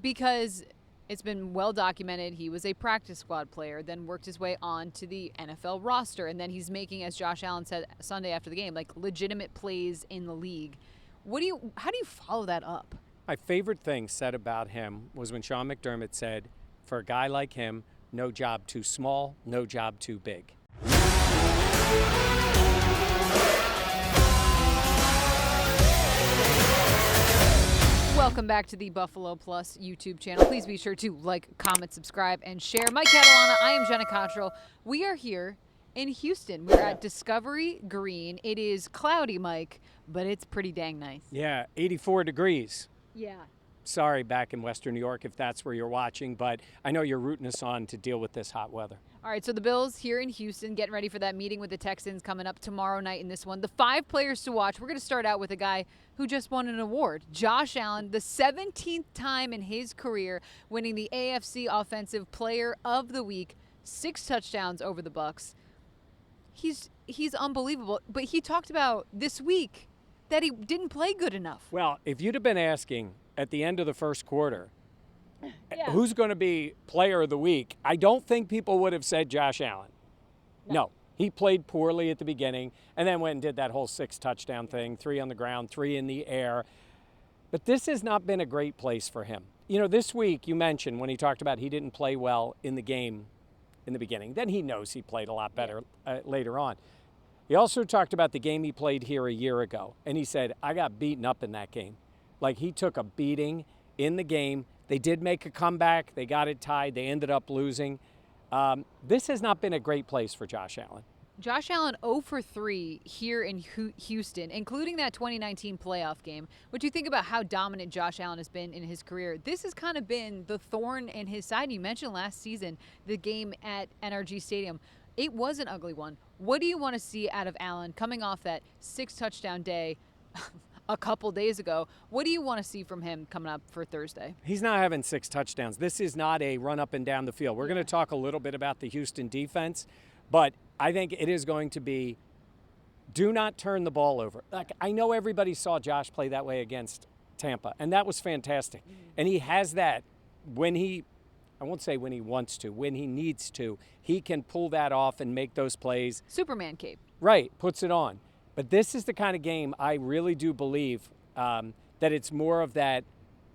because it's been well documented he was a practice squad player, then worked his way on to the NFL roster, and then he's making, as Josh Allen said Sunday after the game, like legitimate plays in the league. How do you follow that up? My favorite thing said about him was when Sean McDermott said, for a guy like him, no job too small, no job too big. Welcome back to the Buffalo Plus YouTube channel. Please be sure to like, comment, subscribe, and share. Mike Catalana, I am Jenna Cottrell. We are here in Houston. We're at Discovery Green. It is cloudy, Mike, but it's pretty dang nice. Yeah, 84 degrees. Yeah. Sorry, back in Western New York, if that's where you're watching, but I know you're rooting us on to deal with this hot weather. All right, so the Bills here in Houston getting ready for that meeting with the Texans coming up tomorrow night in this one. The 5 players to watch. We're going to start out with a guy who just won an award. Josh Allen, the 17th time in his career winning the AFC Offensive Player of the Week, 6 touchdowns over the Bucs. He's unbelievable, but he talked about this week that he didn't play good enough. Well, if you'd have been asking at the end of the first quarter, who's going to be player of the week, I don't think people would have said Josh Allen. No, he played poorly at the beginning and then went and did that whole 6 touchdown thing, 3 on the ground, 3 in the air. But this has not been a great place for him. You know, this week you mentioned when he talked about he didn't play well in the game in the beginning. Then he knows he played a lot better later on. He also talked about the game he played here a year ago, and he said, I got beaten up in that game. Like, he took a beating in the game. They did make a comeback. They got it tied. They ended up losing. This has not been a great place for Josh Allen. Josh Allen 0 for 3 here in Houston, including that 2019 playoff game. What do you think about how dominant Josh Allen has been in his career? This has kind of been the thorn in his side. You mentioned last season, the game at NRG Stadium. It was an ugly one. What do you want to see out of Allen coming off that 6 touchdown day a couple days ago? What do you want to see from him coming up for Thursday? He's not having 6 touchdowns. This is not a run up and down the field. We're going to talk a little bit about the Houston defense, but I think it is going to be do not turn the ball over. Like, I know everybody saw Josh play that way against Tampa, and that was fantastic. And he has that when I won't say when he wants to, when he needs to, he can pull that off and make those plays. Superman cape. Right, puts it on. But this is the kind of game I really do believe that it's more of that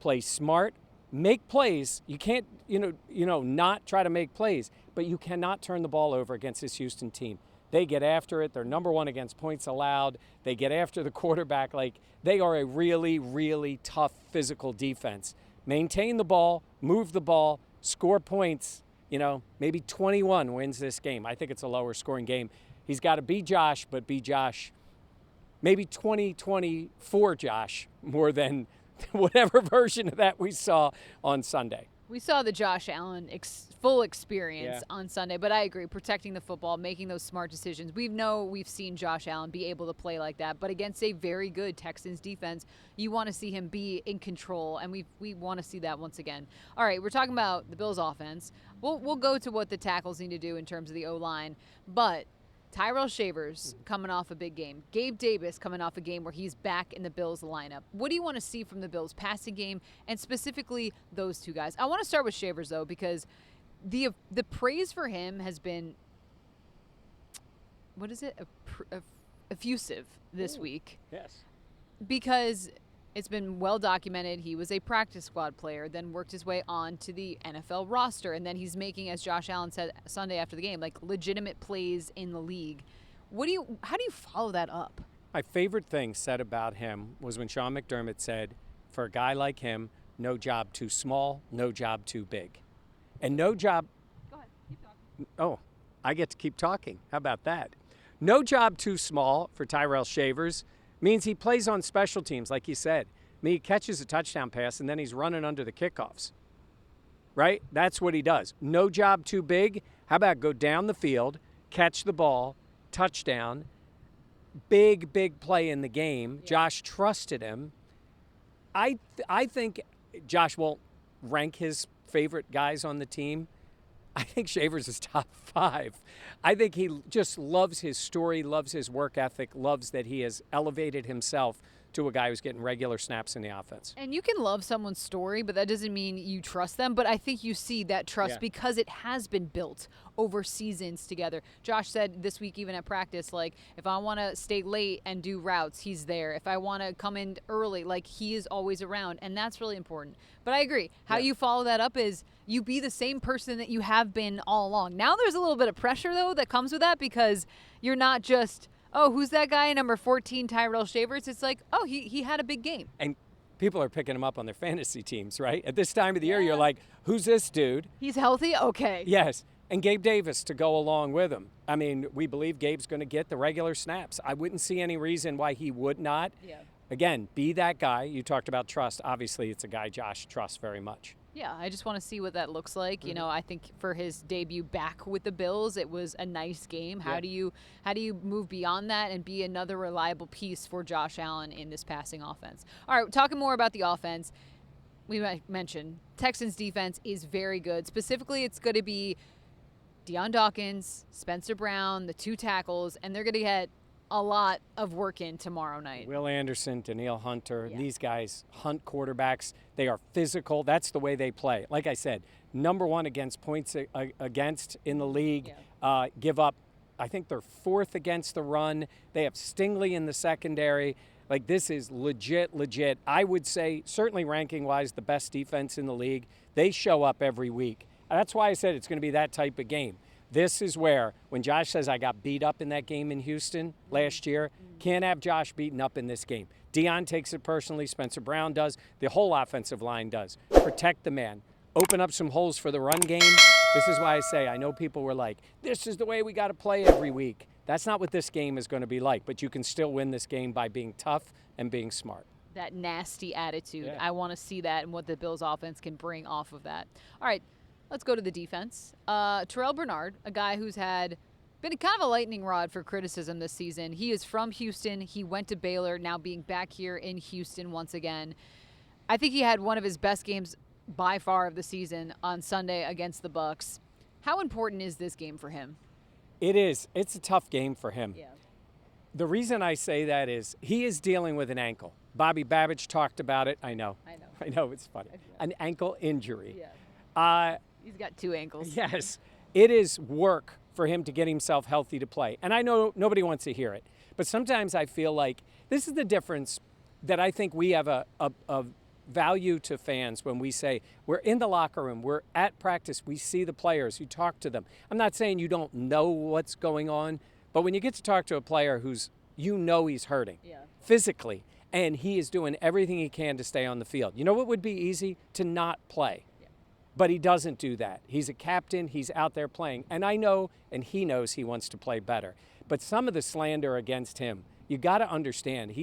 play smart, make plays. You can't, not try to make plays, but you cannot turn the ball over against this Houston team. They get after it. They're number 1 against points allowed. They get after the quarterback. Like, they are a really, really tough physical defense. Maintain the ball, move the ball, score points. Maybe 21 wins this game. I think it's a lower scoring game. He's got to be Josh, but be Josh maybe 2024 Josh more than whatever version of that we saw on Sunday. We saw the Josh Allen full experience on Sunday, but I agree, protecting the football, making those smart decisions. We've seen Josh Allen be able to play like that, but against a very good Texans defense, you want to see him be in control, and we want to see that once again. All right, we're talking about the Bills' offense. We'll go to what the tackles need to do in terms of the O-line, but Tyrell Shavers coming off a big game. Gabe Davis coming off a game where he's back in the Bills lineup. What do you want to see from the Bills passing game, and specifically those 2 guys? I want to start with Shavers, though, because the praise for him has been, effusive this week. Yes. Because it's been well documented he was a practice squad player, then worked his way on to the NFL roster, and then he's making, as Josh Allen said Sunday after the game, like legitimate plays in the league. How do you follow that up? My favorite thing said about him was when Sean McDermott said, for a guy like him, no job too small, no job too big. And no job... Go ahead, keep talking. Oh, I get to keep talking. How about that? No job too small for Tyrell Shavers means he plays on special teams, like you said. He catches a touchdown pass, and then he's running under the kickoffs, right? That's what he does. No job too big. How about go down the field, catch the ball, touchdown, big play in the game. Yeah. Josh trusted him. I think Josh won't rank his favorite guys on the team. I think Shavers is top 5. I think he just loves his story, loves his work ethic, loves that he has elevated himself to a guy who's getting regular snaps in the offense. And you can love someone's story, but that doesn't mean you trust them. But I think you see that trust because it has been built over seasons together. Josh said this week, even at practice, like, if I want to stay late and do routes, he's there. If I want to come in early, like, he is always around. And that's really important. But I agree. How you follow that up is you be the same person that you have been all along. Now there's a little bit of pressure, though, that comes with that because you're not just, oh, who's that guy, number 14, Tyrell Shavers? It's like, oh, he had a big game. And people are picking him up on their fantasy teams, right? At this time of the year, you're like, who's this dude? He's healthy? Okay. Yes. And Gabe Davis to go along with him. I mean, we believe Gabe's going to get the regular snaps. I wouldn't see any reason why he would not. Yeah. Again, be that guy. You talked about trust. Obviously, it's a guy Josh trusts very much. Yeah, I just want to see what that looks like. You know, I think for his debut back with the Bills, it was a nice game. How do you move beyond that and be another reliable piece for Josh Allen in this passing offense? All right, talking more about the offense, we mentioned Texans defense is very good. Specifically, it's going to be Deion Dawkins, Spencer Brown, the 2 tackles, and they're going to get a lot of work in tomorrow night. Will Anderson, Danielle Hunter, these guys hunt quarterbacks. They are physical. That's the way they play. Like I said, number 1 against points against in the league. Give up, I think they're 4th against the run. They have Stingley in the secondary. Like, this is legit. I would say, certainly ranking-wise, the best defense in the league. They show up every week. That's why I said it's going to be that type of game. This is where, when Josh says I got beat up in that game in Houston last year, can't have Josh beaten up in this game. Deion takes it personally. Spencer Brown does. The whole offensive line does. Protect the man. Open up some holes for the run game. This is why I say, I know people were like, this is the way we got to play every week. That's not what this game is going to be like, but you can still win this game by being tough and being smart. That nasty attitude. I want to see that and what the Bills offense can bring off of that. All right. Let's go to the defense. Terrell Bernard, a guy who's been kind of a lightning rod for criticism this season. He is from Houston. He went to Baylor, now being back here in Houston once again. I think he had one of his best games by far of the season on Sunday against the Bucs. How important is this game for him? It is. It's a tough game for him. Yeah. The reason I say that is he is dealing with an ankle. Bobby Babbage talked about it. I know, it's funny. An ankle injury. Yeah. He's got 2 ankles. Yes. It is work for him to get himself healthy to play. And I know nobody wants to hear it. But sometimes I feel like this is the difference that I think we have a value to fans when we say we're in the locker room, we're at practice, we see the players, you talk to them. I'm not saying you don't know what's going on, but when you get to talk to a player who's, he's hurting physically, and he is doing everything he can to stay on the field. You know what would be easy? To not play. But he doesn't do that. He's a captain. He's out there playing. And I know, and he knows he wants to play better. But some of the slander against him, you got to understand,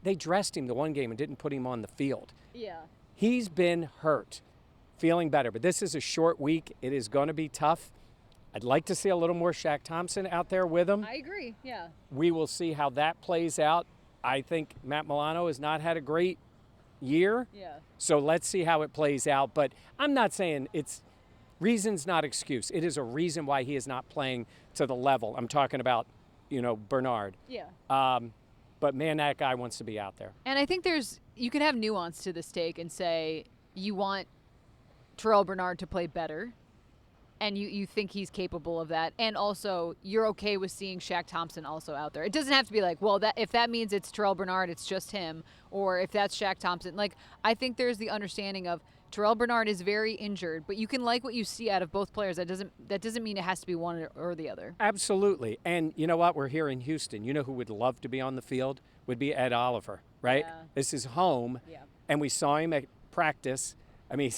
they dressed him the one game and didn't put him on the field. Yeah. He's been hurt, feeling better. But this is a short week. It is going to be tough. I'd like to see a little more Shaq Thompson out there with him. I agree, yeah. We will see how that plays out. I think Matt Milano has not had a great year. Yeah. So let's see how it plays out. But I'm not saying it's reason's not excuse. It is a reason why he is not playing to the level. I'm talking about, Bernard. Yeah. But man, that guy wants to be out there. And I think you can have nuance to this take and say you want Terrell Bernard to play better. And you think he's capable of that. And also, you're okay with seeing Shaq Thompson also out there. It doesn't have to be like, well, if that means it's Terrell Bernard, it's just him. Or if that's Shaq Thompson. Like, I think there's the understanding of Terrell Bernard is very injured. But you can like what you see out of both players. That doesn't mean it has to be one or the other. Absolutely. And you know what? We're here in Houston. You know who would love to be on the field? Would be Ed Oliver, right? Yeah. This is home. Yeah. And we saw him at practice. I mean,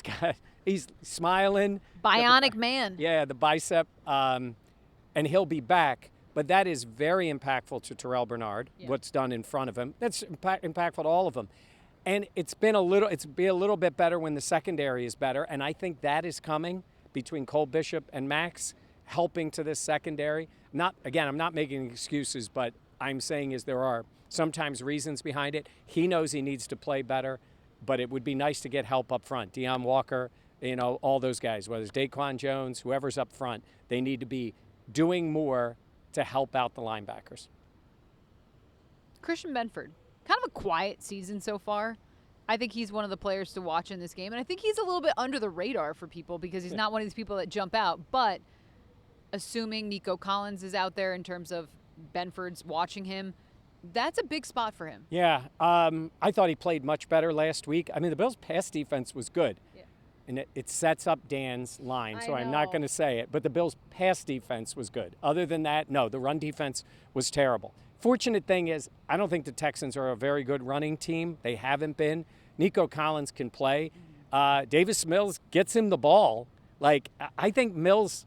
he's smiling. Bionic man. Yeah, the bicep. And he'll be back. But that is very impactful to Terrell Bernard, what's done in front of him. That's impactful to all of them. And it's be a little bit better when the secondary is better. And I think that is coming between Cole Bishop and Max, helping to this secondary. I'm not making excuses, but I'm saying there are sometimes reasons behind it. He knows he needs to play better. But it would be nice to get help up front. Deion Walker, all those guys, whether it's Daquan Jones, whoever's up front, they need to be doing more to help out the linebackers. Christian Benford, kind of a quiet season so far. I think he's one of the players to watch in this game, and I think he's a little bit under the radar for people because he's not one of these people that jump out. But assuming Nico Collins is out there in terms of Benford's watching him, that's a big spot for him. Yeah, I thought he played much better last week. I mean, the Bills' pass defense was good. Yeah. And it sets up Dan's line, so I'm not know. going to say it. But the Bills' pass defense was good. Other than that, no, the run defense was terrible. Fortunate thing is, I don't think the Texans are a very good running team. They haven't been. Nico Collins can play. Davis Mills gets him the ball. Like, I think Mills,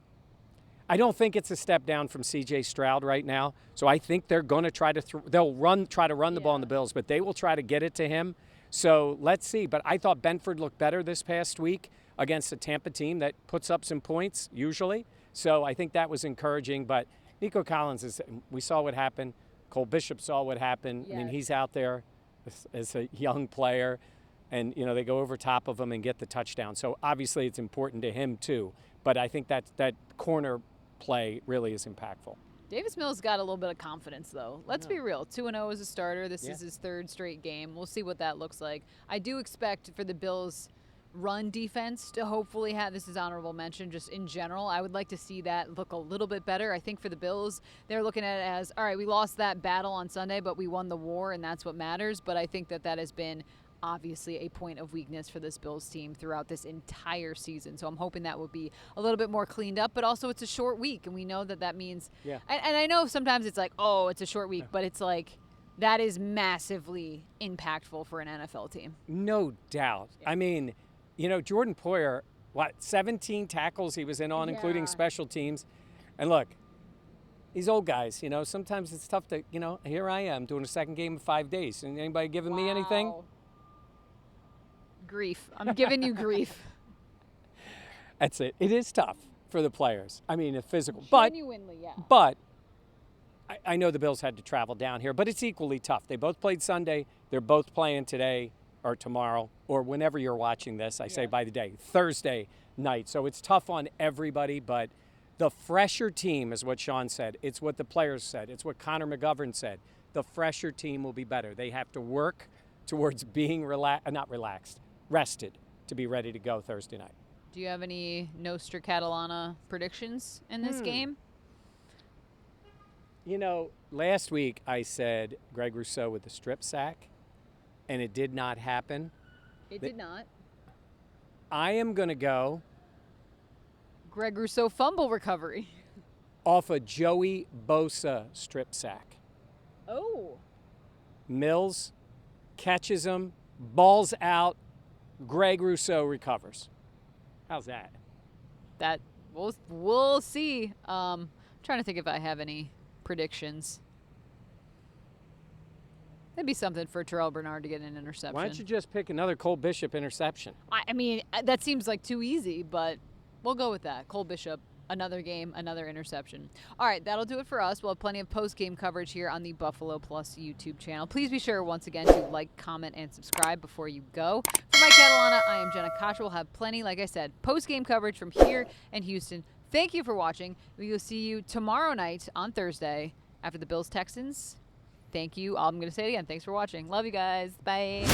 I don't think it's a step down from C.J. Stroud right now. So I think they're going to try to try to run the ball on the Bills, but they will try to get it to him. So let's see. But I thought Benford looked better this past week against a Tampa team that puts up some points usually. So I think that was encouraging. But Nico Collins, we saw what happened. Cole Bishop saw what happened. Yes. I mean, he's out there as a young player. And, they go over top of him and get the touchdown. So obviously it's important to him too. But I think that corner play really is impactful. Davis Mills got a little bit of confidence, though. Let's be real. 2-0 as a starter. This is his third straight game. We'll see what that looks like. I do expect for the Bills' run defense to hopefully have, this is honorable mention, just in general, I would like to see that look a little bit better. I think for the Bills, they're looking at it as, all right, we lost that battle on Sunday, but we won the war, and that's what matters. But I think that has been obviously a point of weakness for this Bills team throughout this entire season. So I'm hoping that will be a little bit more cleaned up, but also it's a short week, and we know that means and I know sometimes it's like, oh, it's a short week, but it's like that is massively impactful for an NFL team. No doubt. I mean, Jordan Poyer, 17 tackles he was in on, including special teams. And look, these old guys, sometimes it's tough to, here I am doing a second game in 5 days. And anybody giving me anything? Grief. I'm giving you grief. That's it. It is tough for the players. I mean, it's physical. Genuinely, But I know the Bills had to travel down here, but it's equally tough. They both played Sunday. They're both playing today or tomorrow or whenever you're watching this. I say by the day, Thursday night. So it's tough on everybody, but the fresher team is what Sean said. It's what the players said. It's what Connor McGovern said. The fresher team will be better. They have to work towards being rested to be ready to go Thursday night. Do you have any Nostra Catalana predictions in this game? Last week I said Greg Rousseau with the strip sack, and it did not happen. It did not. I am going to go Greg Rousseau fumble recovery off a Joey Bosa strip sack. Oh. Mills catches him, balls out, Greg Rousseau recovers. How's that? That we'll see. Trying to think if I have any predictions. That'd be something for Terrell Bernard to get an interception. Why don't you just pick another Cole Bishop interception? I mean, that seems like too easy, but we'll go with that. Cole Bishop, another game, another interception. All right, that'll do it for us. We'll have plenty of post-game coverage here on the Buffalo Plus YouTube channel. Please be sure, once again, to like, comment, and subscribe before you go. For Mike Catalana, I am Jenna Koch. We'll have plenty, like I said, post-game coverage from here in Houston. Thank you for watching. We will see you tomorrow night on Thursday after the Bills-Texans. Thank you. I'm going to say it again. Thanks for watching. Love you guys. Bye.